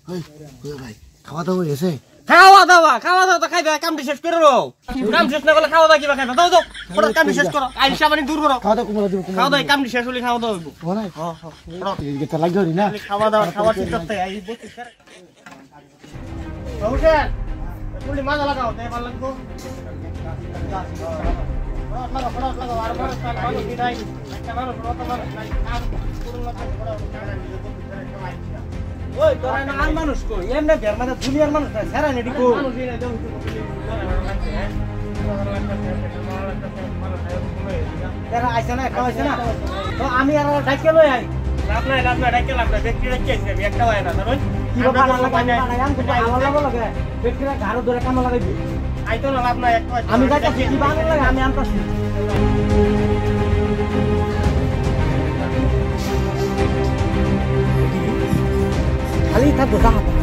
ভাই খাওয়া দাওয়া হয়েছে? খাওয়া দাওয়া তো খাইবে, কামটি শেষ করে রো। কাম শেষ না করলে খাওয়া দাওয়া কিবা খাইবে? দাও দাও, ওটা কামটি শেষ করো। আইল সাবানি দূর করো। খাওয়া দাওয়া কুমলা দিব। খাওয়া দাওয়া কামটি শেষ হলে খাওয়া দাওয়া হইব। ওরাই হ্যাঁ হ্যাঁ। এই যে লাগি হরি না। খাওয়া দাওয়া খাওয়া ঠিক করতে আই বসে স্যার। হোসেন, তুমি মাজা লাগাও, তাই ভালো লাগবো। লাগাও আর বড় স্টাইল ভালো দিদাই। একটা ভালো বড় নাই। কাম করুন না ওই তোরা না আর মানুষ কই এমনে বের মানে দুনিয়ার মানুষ না সারা নেডি কো তারা আইছে না খাওয়াইছে না তো আমি আর ডাকে লই আই লাভ নাই ডাকে ব্যক্তি ডাকে আইছে আমি একটা হয় না ধরুন কি বাবা না লাগাই না আমি তো ভালো লাগে ব্যক্তিরা ঘাড় ধরে কাম লাগাইবি আইতো না লাভ নাই একটা আমি যাইতাছি কি ভালো লাগে আমি আনতাছি খালি থাকবো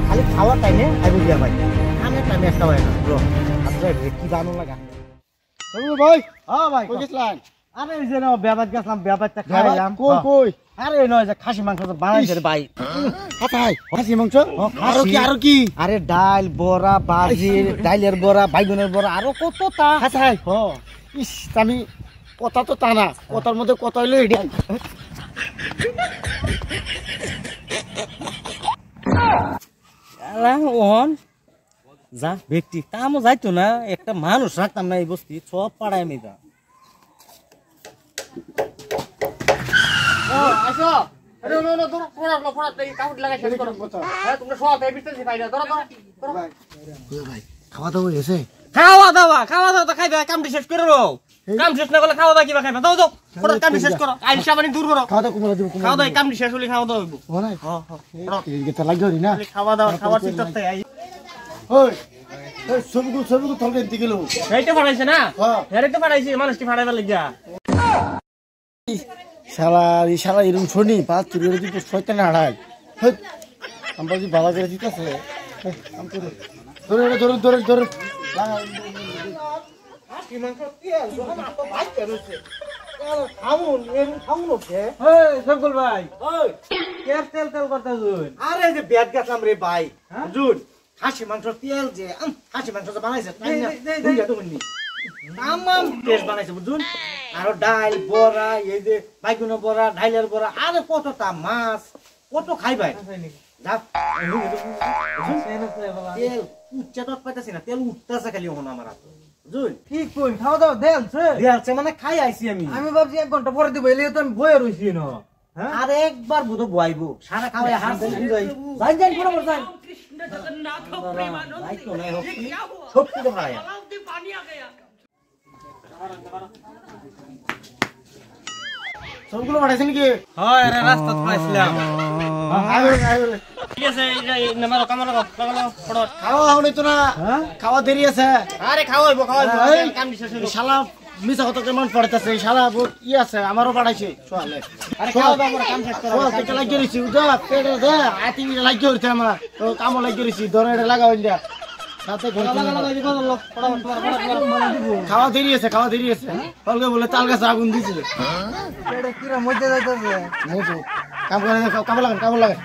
খালি খাওয়ার টাইমে আইবো দিয়া ভাই কামের টাইমে একটা হয় না ব্রো আপনার কি জানো লাগা ভাই। হ্যাঁ ভাই কই গেছলেন? আরে এই যে না ব্যাপার গেছলাম ব্যাপারটা খাইলাম কই আরে নয় যে খাসি মাংস তো বানাইছে রে ভাই ভাই খাসি মাংস আরো কি আরে ডাল বড়া বাজি ডাইলের বড়া বাইগনের বড়া আরো কত তা খাসাই ইস আমি কথা তো টানা কথার মধ্যে কথা হইলো এডি ওহন যা ব্যক্তি কামও যাইতো না একটা মানুষ রাখতাম না এই বস্তি সব পাড়ায় আমি যা খাওয়া দাওয়া হয়েছে? খাওয়া দাওয়া তো খাইবে কামটি শেষ করে রো কাম শেষ না করলে খাওয়া দাওয়া কিবা খাইবে দাও দাও ওটা কামটি শেষ করো আইল সাবানি দূর করো খাওয়া দাওয়া কুমলা দিব। খাওয়া দাওয়া কামটি শেষ হলে খাওয়া দাওয়া হইব ওরাই হ্যাঁ এই যে লাগি হরি না। খাওয়া দাওয়া খাওয়া ঠিক করতে আই ওই ওই সবগুলো তলকে দিতে গেল। এইটা ফাড়াইছে না হ্যাঁ হেরে তো ফাড়াইছে মানুষটি ফাড়াইবার লাগিয়া শালা এরকম শুনি পাঁচ চুরি দিতে শয়তান হাড়ায় আমরা যদি বালা করে দিতেছে ধরে ধরে ধরে ধরে সকল ভাই তেল তেল করতে আরে যে ব্যাট গেছলাম রে ভাই জুন খাসি মাংস তেল যে খাসি মাংস বানাইছে তামাম টেস্ট বানাইছে বুঝুন আরো ডাল বড়া এই যে বাইগুনের বড়া ডাইলের বড়া আরে কতটা মাছ কত খাইবাই তেল উচ্চা তো পাইতেছি না তেল উঠতেছে খালি ওখানে আমার বুঝুন কি কই খাওয়া দাওয়া দেলছে মানে খাই আইছি আমি আমি ভাবছি 1 ঘন্টা পরে দিব এলিয়ে তো আমি বয়ে রইছি না আর একবার বুধ বয়াইবো সারা খাওয়াই হার যাই যাই পুরো বড় যাই কৃষ্ণ জগন্নাথ প্রেমানন্দে সব কিছু খাওয়াই সবগুলো পাঠাইছে নাকি? হয় আরে রাস্তা পাইছিলাম ঠিক আছে এই নামারো কামারো লাগালো পড়ো খাওয়া হওনি তো না খাওয়া দেরি আছে। আরে খাওয়াইবো কাম দিছে শালা মিছা কথা কেমন পড়তেছে শালা বহুত ই আছে আমারও পাঠাইছে সোয়ালে। আরে খাওয়া দাও আমরা কাম শেষ করো সোয়াল থেকে লাগিয়ে রইছি উদা পেটে দে আতি লাগিয়ে রইছে আমরা তো কামও লাগিয়ে রইছি ধরে এটা লাগাও ইন্ডিয়া সাথে খাওয়া দেরি আছে অলগে বলে তাল গাছে আগুন দিছিল কিরা মধ্যে যাইতেছে কাম করে কাম লাগান